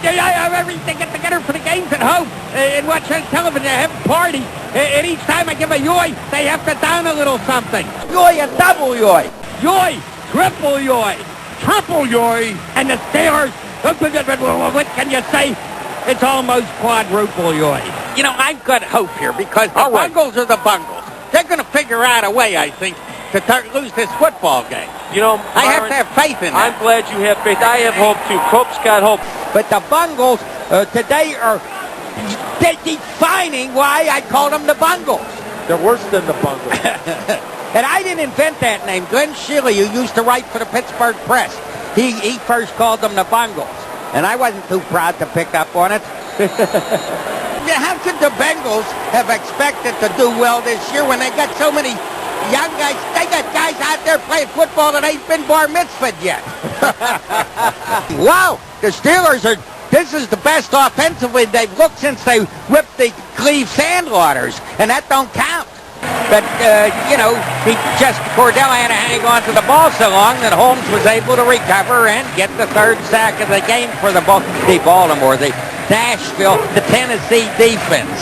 I have everything get together for the games at home and watch on television. I have a party. And each time I give a yoy, they have to down a little something. Yoy, a double yoy. Yoy, triple yoy. Triple yoy. And the Steelers, what can you say? It's almost quadruple yoy. You know, I've got hope here because the Bungles are the Bungles. They're going to figure out a way, I think, to lose this football game. You know, I have to have faith in that. I'm glad you have faith. I have hope, too. Cope's got hope. But the Bungles today are defining why I call them the Bungles. They're worse than the Bungles. And I didn't invent that name. Glenn Shealy, who used to write for the Pittsburgh Press, he first called them the Bungles. And I wasn't too proud to pick up on it. How could the Bengals have expected to do well this year when they got so many young guys? They got guys out there playing football that ain't been bar mitzvahed yet. Wow, the Steelers are, this is the best offensively they've looked since they ripped the Cleve Sandwaters, and that don't count. But, Cordell had to hang on to the ball so long that Holmes was able to recover and get the third sack of the game for the Baltimore, the Nashville, the Tennessee defense.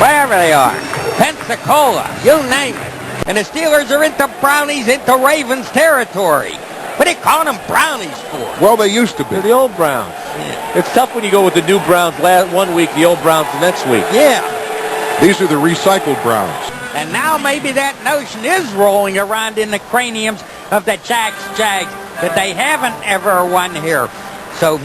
Wherever they are. Pensacola, you name it. And the Steelers are into Brownies, into Ravens territory. What are you calling them Brownies for? Well, they used to be. They're the old Browns. Yeah. It's tough when you go with the new Browns one week, the old Browns the next week. Yeah. These are the recycled Browns. And now maybe that notion is rolling around in the craniums of the Jags that they haven't ever won here. So,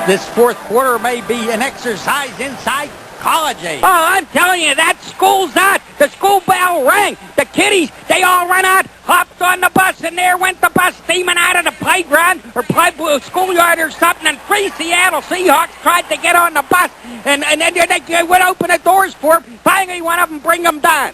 this fourth quarter may be an exercise in psychology. Oh, I'm telling you, that school's out. The school bell rang. The kiddies, they all ran out, hopped on the bus, and there went the bus steaming out of the playground or schoolyard or something, and 3 Seattle Seahawks tried to get on the bus, and then they would open the doors for them. Finally, one of them bring them down.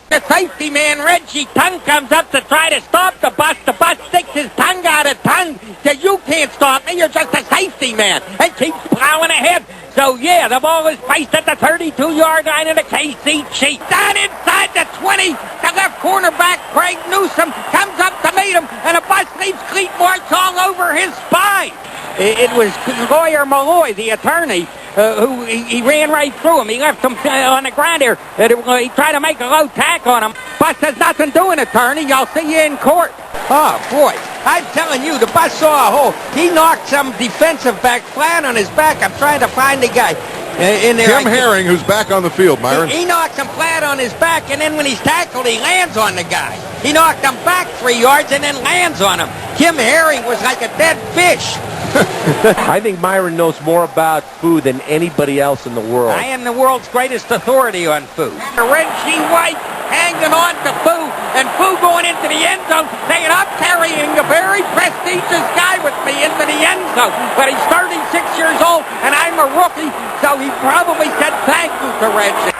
The safety man, Reggie Tongue, comes up to try to stop the bus. The bus sticks his tongue out of tongue. Says, you can't stop me, you're just a safety man. And keeps plowing ahead. So, yeah, the ball is placed at the 32-yard line of the KC Chiefs. Down inside the 20, the left cornerback, Craig Newsom, comes up to meet him, and the bus leaves cleat marks all over his spine. It was Lawyer Malloy, the attorney, who he ran right through him. He left him on the ground here. He tried to make a low tack on him. Bus has nothing doing, attorney. I'll see you in court. Oh, boy. I'm telling you, the bus saw a hole. He knocked some defensive back flat on his back. I'm trying to find the guy in there. Jim Herring, who's back on the field, Myron. He knocks him flat on his back, and then when he's tackled, he lands on the guy. He knocked him back 3 yards and then lands on him. Jim Herring was like a dead fish. I think Myron knows more about food than anybody else in the world. I am the world's greatest authority on food. Reggie White hanging on to Foo, and Foo going into the end zone, saying, I'm carrying a very prestigious guy with me into the end zone. But he's 36 years old, and I'm a rookie, so he probably said thank you to Reggie.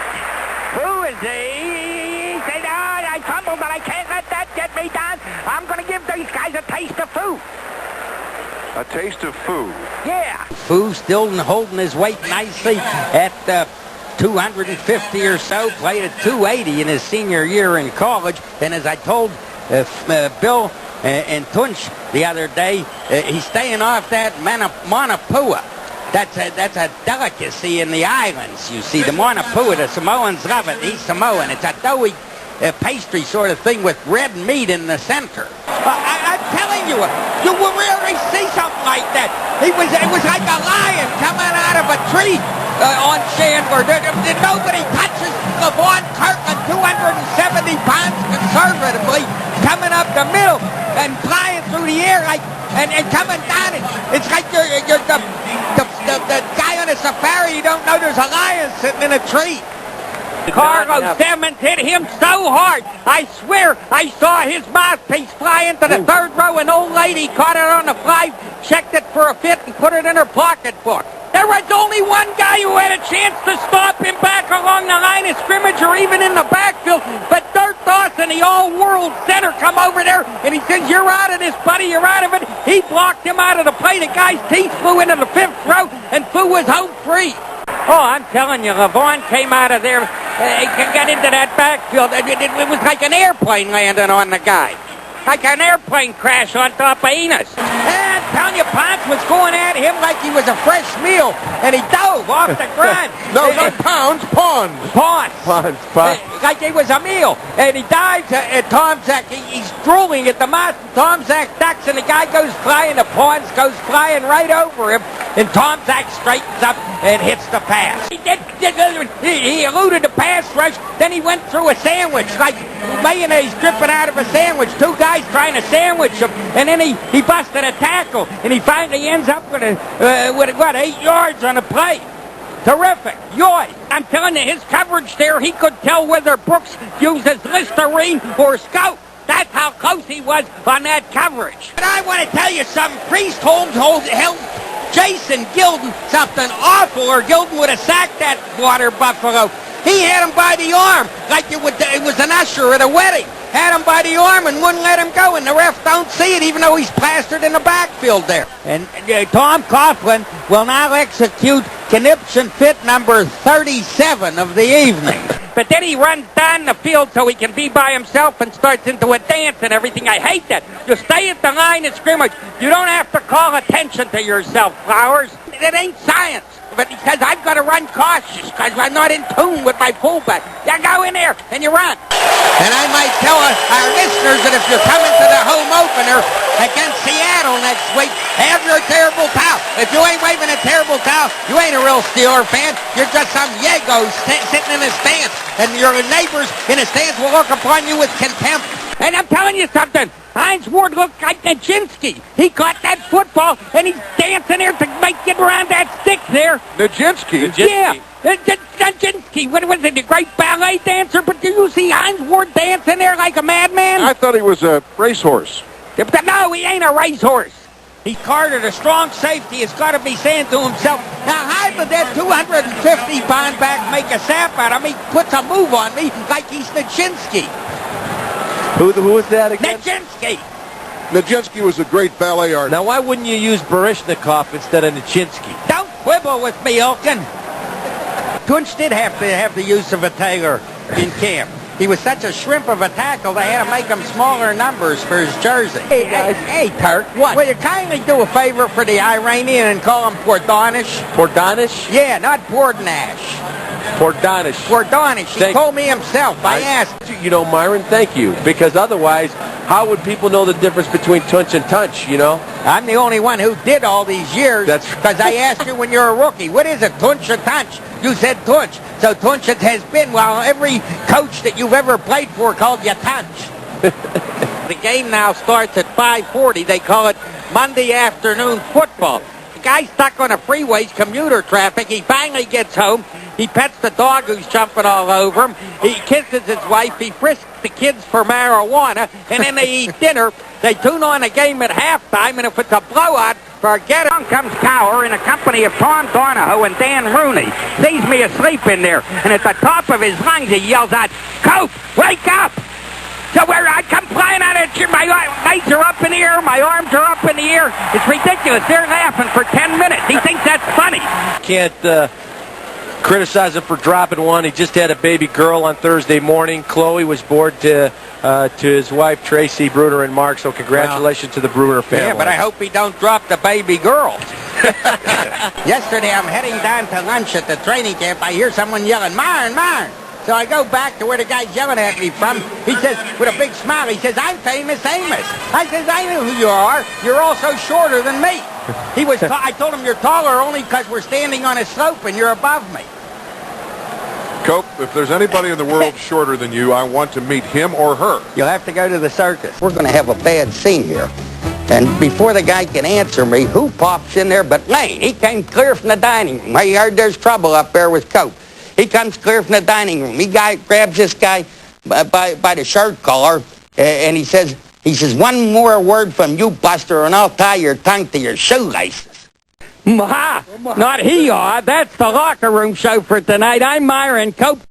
Who is he? Say, no, I fumbled, but I can't let that get me down. I'm going to give these guys a taste of Foo. A taste of food. Yeah. Foo still holding his weight nicely at 250 or so, played at 280 in his senior year in college. And as I told Bill and Tunch the other day, he's staying off that Manapua. That's a delicacy in the islands, you see. The Manapua, the Samoans love it. He's Samoan. It's a doughy pastry sort of thing with red meat in the center. I'm telling you, you will rarely see something like that. It was like a lion coming out of a tree on Chandler. Nobody touches LeVon Kirkland, 270 pounds conservatively, coming up the middle and flying through the air and coming down. It's like you're the guy on a safari. You don't know there's a lion sitting in a tree. Carlos Simmons hit him so hard, I swear I saw his mouthpiece fly into the third row. An old lady caught it on the fly, checked it for a fit, and put it in her pocketbook. There was only one guy who had a chance to stop him back along the line of scrimmage or even in the backfield, but Dirt Dawson, the all-world center, come over there, and he says, you're out of this, buddy, you're out of it. He blocked him out of the play. The guy's teeth flew into the 5th row, and Foo was home free. Oh, I'm telling you, LeVon came out of there, got into that backfield. It was like an airplane landing on the guy. like an airplane crash on top of Enos. And I'm telling you, Ponce was going at him like he was a fresh meal, and he dove off the ground. No, not pounds, pawns. Ponce. Like he was a meal. And he dives at Tom Zach. He's drooling at the mouth. Tom Zach ducks, and the guy goes flying. The Ponce goes flying right over him. And Tom Zach straightens up and hits the pass. He eluded the pass rush. Then he went through a sandwich, like mayonnaise dripping out of a sandwich. Two guys trying to sandwich him. And then he busted a tackle. And he finally ends up with 8 yards on a play. Terrific. Yoy. I'm telling you, his coverage there, he could tell whether Brooks uses Listerine or Scout. That's how close he was on that coverage. But I want to tell you something. Priest held Jason Gilden something awful, or Gilden would have sacked that water buffalo. He had him by the arm like it was an usher at a wedding. Had him by the arm and wouldn't let him go, and the ref don't see it even though he's plastered in the backfield there. And Tom Coughlin will now execute conniption fit number 37 of the evening. But then he runs down the field so he can be by himself and starts into a dance and everything. I hate that. You stay at the line of scrimmage. You don't have to call attention to yourself, Flowers. It ain't science. But because I've got to run cautious because I'm not in tune with my fullback. You go in there and you run. And I might tell our listeners that if you're coming to the home opener against Seattle next week, have your terrible towel. If you ain't waving a terrible towel, you ain't a real Steeler fan. You're just some Yego sitting in a stance. And your neighbors in a stance will look upon you with contempt. And I'm telling you something. Hines Ward looked like Nijinsky. He caught that football, and he's dancing there to get around that stick there. Nijinsky? Yeah. Nijinsky. What was it, a great ballet dancer? But do you see Hines Ward dancing there like a madman? I thought he was a racehorse. No, he ain't a racehorse. He's Carter, the strong safety, has got to be saying to himself, now how did that 250-pound back make a sap out of me? Puts a move on me like he's Nijinsky. Who was that again? Nijinsky. Nijinsky was a great ballet artist. Now, why wouldn't you use Baryshnikov instead of Nijinsky? Don't quibble with me, Elkin. Tunch did have to have the use of a tailor in camp. He was such a shrimp of a tackle, they had to make him smaller numbers for his jersey. Hey, Turk, what? Will you kindly do a favor for the Iranian and call him Pordanish? Pordanish? Yeah, not Pordanash. Pordanish. Pordanish. He told me himself. I asked. You know, Myron, thank you. Because otherwise, how would people know the difference between Tunch and Tunch, you know? I'm the only one who did all these years. That's because I asked you when you're a rookie, what is it, Tunch or Tunch? You said Tunch. So Tunch it has been, while every coach that you've ever played for called you Tunch. The game now starts at 5:40. They call it Monday afternoon football. The guy's stuck on a freeway's commuter traffic. He finally gets home. He pets the dog who's jumping all over him. He kisses his wife. He frisks the kids for marijuana. And then they eat dinner. They tune on the game at halftime. And if it's a blowout, forget it. On comes Cower in the company of Tom Donahoe and Dan Rooney. Sees me asleep in there. And at the top of his lungs, he yells out, "Cope, wake up!" So where I come flying out of the my legs are up in the air, my arms are up in the air. It's ridiculous. They're laughing for 10 minutes. He thinks that's funny. Can't criticize him for dropping one. He just had a baby girl on Thursday morning. Chloe was born to his wife, Tracy, Bruner, and Mark. So congratulations to the Bruner family. Yeah, but I hope he don't drop the baby girl. Yesterday, I'm heading down to lunch at the training camp. I hear someone yelling, "Myron, Myron." So I go back to where the guy's yelling at me from. He says, with a big smile, he says, "I'm Famous Amos." I says, "I know who you are. You're also shorter than me." I told him, "You're taller only because we're standing on a slope and you're above me." Cope, if there's anybody in the world shorter than you, I want to meet him or her. You'll have to go to the circus. We're going to have a bad scene here. And before the guy can answer me, who pops in there but Lane? He came clear from the dining room. He heard there's trouble up there with Cope. He comes clear from the dining room. He grabs this guy by the shirt collar, and he says, "One more word from you, Buster, and I'll tie your tongue to your shoelaces." Not he-aw. That's the locker room show for tonight. I'm Myron Cope.